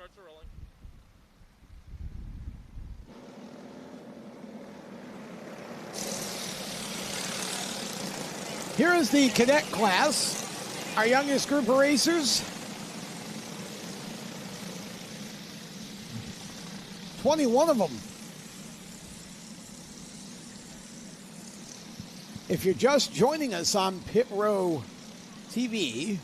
Carts are rolling. Here is the cadet class, our youngest group of racers. 21 of them. If you're just joining us on Pit Row TV,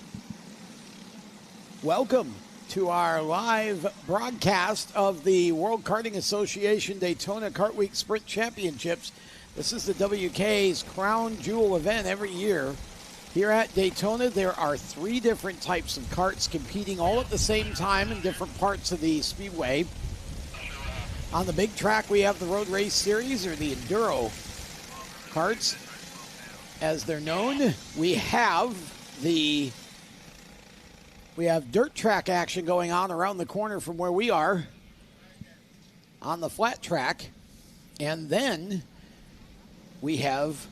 welcome to our live broadcast of the World Karting Association Daytona Kart Week Sprint Championships. This is the WKA's crown jewel event every year. Here at Daytona, there are 3 different types of karts competing all at the same time in different parts of the speedway. On the big track, we have the Road Race Series, or the Enduro karts, as they're known. We have dirt track action going on around the corner from where we are on the flat track. And then we have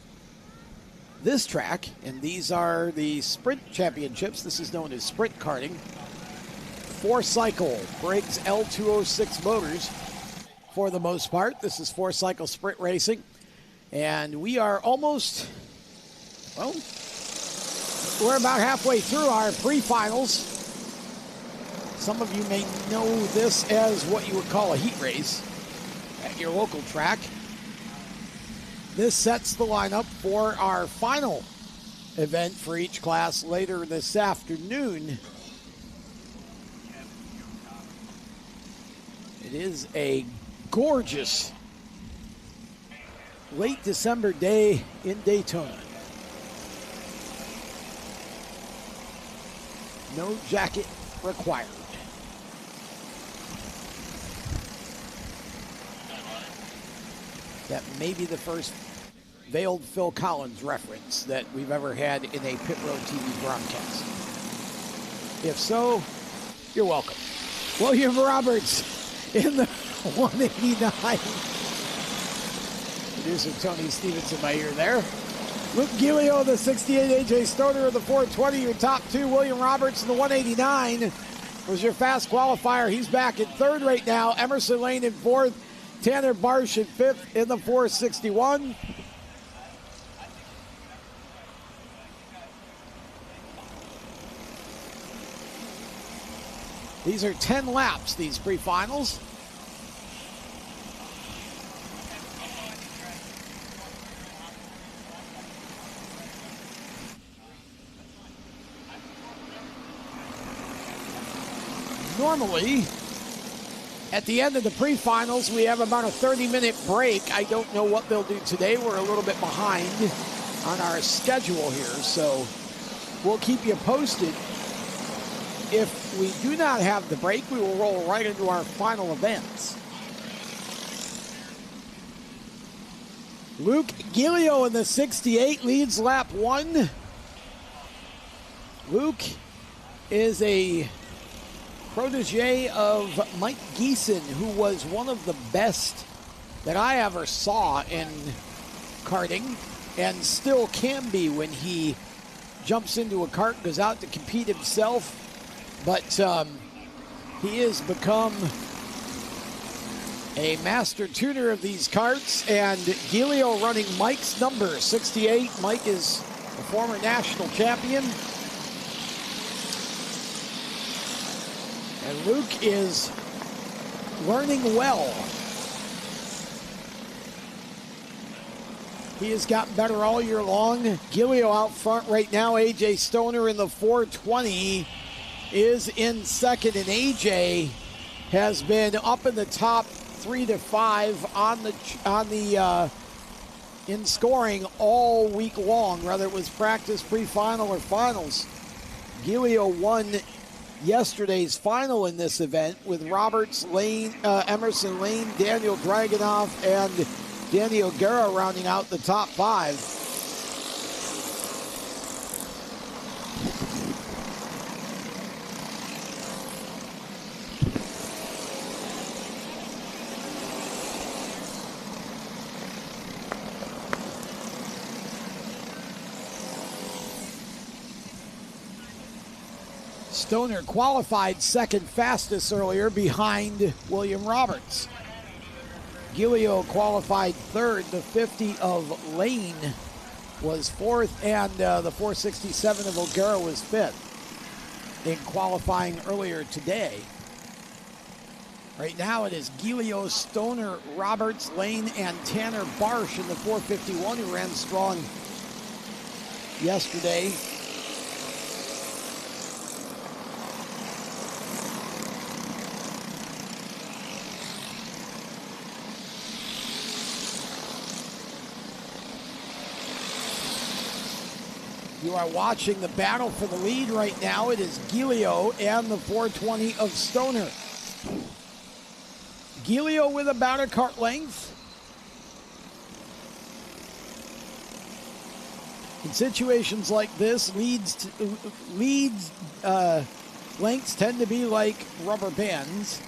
this track, and these are the Sprint Championships. This is known as Sprint Karting. 4-cycle Briggs L206 motors for the most part. This is 4-cycle sprint racing. And we are almost, well, we're about halfway through our pre-finals. Some of you may know this as what you would call a heat race at your local track. This sets the lineup for our final event for each class later this afternoon. It is a gorgeous late December day in Daytona. No jacket required. That may be the first veiled Phil Collins reference that we've ever had in a Pit Row TV broadcast. If so, you're welcome. William Roberts in the 189. Producer Tony Stevens in my ear there. Luke Gilio, the 68, AJ Stoner of the 420, your top 2. William Roberts in the 189 was your fast qualifier. He's back in 3rd right now. Emerson Lane in 4th. Tanner Barsh in 5th in the 461. These are 10 laps, these pre-finals. Normally, at the end of the pre-finals, we have about a 30-minute break. I don't know what they'll do today. We're a little bit behind on our schedule here, so we'll keep you posted. If we do not have the break, we will roll right into our final events. Luke Gilio in the 68 leads lap 1. Luke is a protege of Mike Geeson, who was one of the best that I ever saw in karting, and still can be when he jumps into a kart, goes out to compete himself. But he has become a master tuner of these karts, and Gilio running Mike's number, 68. Mike is a former national champion. And Luke is learning well. He has gotten better all year long. Gilio out front right now. AJ Stoner in the 420 is in 2nd, and AJ has been up in the top 3 to 5 in scoring all week long, whether it was practice, pre-final, or finals. Gilio won yesterday's final in this event with Roberts, Lane, Emerson Lane, Daniel Dragunov, and Daniel Guerra rounding out the top 5. Stoner qualified second fastest earlier behind William Roberts. Gilio qualified third. The 50 of Lane was fourth, and the 467 of O'Gara was fifth in qualifying earlier today. Right now it is Gilio, Stoner, Roberts, Lane, and Tanner Barsh in the 451 who ran strong yesterday. You are watching the battle for the lead right now. It is Gilio and the 420 of Stoner. Gilio with about a cart length. In situations like this, lengths tend to be like rubber bands.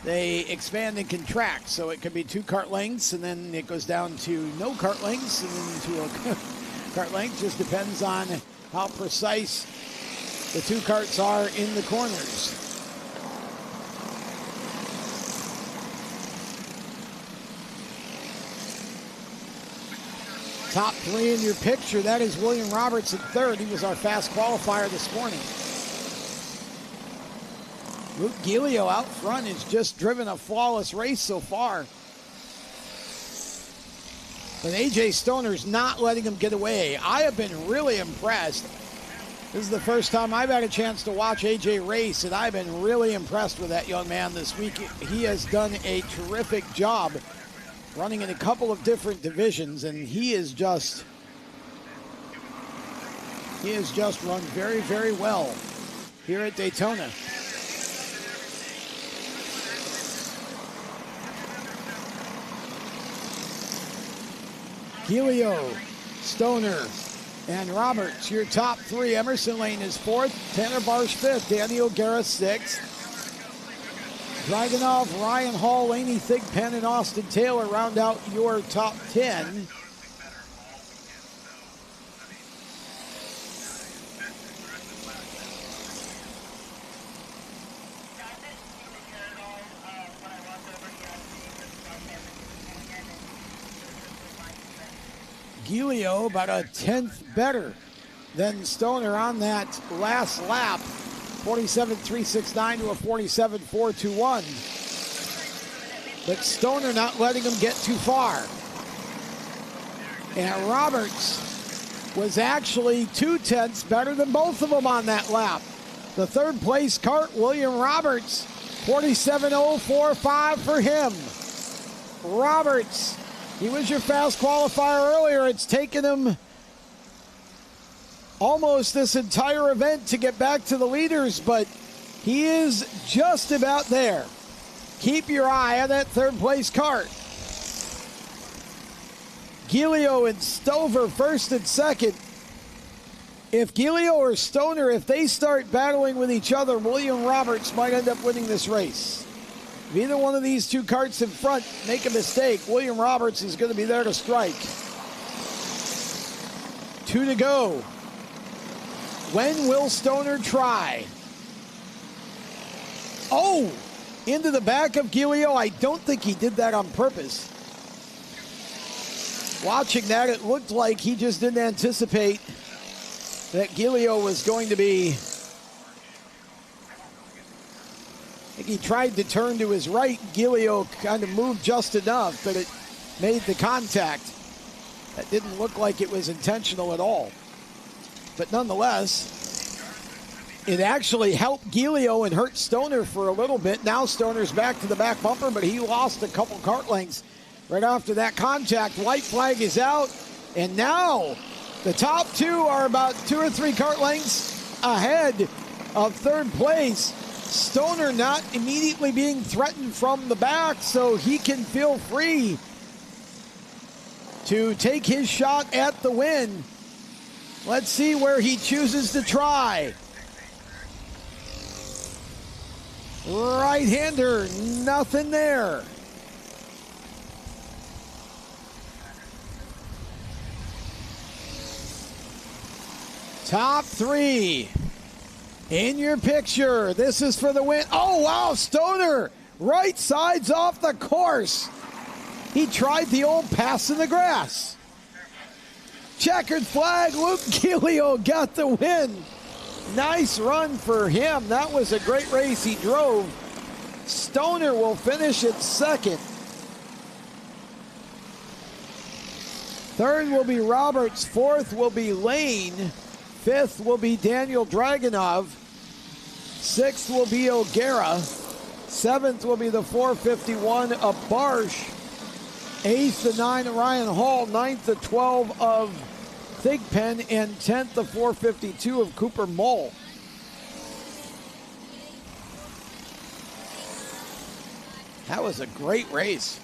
They expand and contract, so it could be 2 cart lengths, and then it goes down to no cart lengths, and then to a cart length. Just depends on how precise the 2 carts are in the corners. Top 3 in your picture, that is William Roberts in third. He was our fast qualifier this morning. Luke Gilio out front has just driven a flawless race so far. But A.J. Stoner's not letting him get away. I have been really impressed. This is the first time I've had a chance to watch A.J. race, and I've been really impressed with that young man this week. He has done a terrific job running in a couple of different divisions, and he has just run very, very well here at Daytona. Gilio, Stoner, and Roberts, your top 3. Emerson Lane is 4th, Tanner Barsh 5th, Danny O'Gara 6th. Dragunov, Ryan Hall, Laney Thigpen, and Austin Taylor round out your top 10. Gilio about a 10th better than Stoner on that last lap. 47.369 to a 47.421. But Stoner not letting him get too far. And Roberts was actually 2/10 better than both of them on that lap. The third place cart, William Roberts, 47.045 for him. Roberts, he was your fast qualifier earlier. It's taken him almost this entire event to get back to the leaders, but he is just about there. Keep your eye on that third place cart. Gilio and Stover first and second. If Gilio or Stoner, if they start battling with each other, William Roberts might end up winning this race. If either one of these 2 carts in front make a mistake, William Roberts is going to be there to strike. 2 to go. When will Stoner try? Oh, into the back of Gilio. I don't think he did that on purpose. Watching that, it looked like he just didn't anticipate that Gilio was going to be... I think he tried to turn to his right. Gilio kind of moved just enough, but it made the contact. That didn't look like it was intentional at all. But nonetheless, it actually helped Gilio and hurt Stoner for a little bit. Now Stoner's back to the back bumper, but he lost a couple cart lengths right after that contact. White flag is out, and now the top 2 are about 2 or 3 cart lengths ahead of third place. Stoner not immediately being threatened from the back, so he can feel free to take his shot at the win. Let's see where he chooses to try. Right-hander, nothing there. Top 3. In your picture, this is for the win. Oh, wow, Stoner, right sides off the course. He tried the old pass in the grass. Checkered flag, Luke Gilio got the win. Nice run for him. That was a great race he drove. Stoner will finish at second. Third will be Roberts. Fourth will be Lane. Fifth will be Daniel Dragunov. Sixth will be O'Gara. Seventh will be the 451 of Barsh. Eighth, the 9 of Ryan Hall. Ninth, the 12 of Thigpen. And 10th, the 452 of Cooper Mull. That was a great race.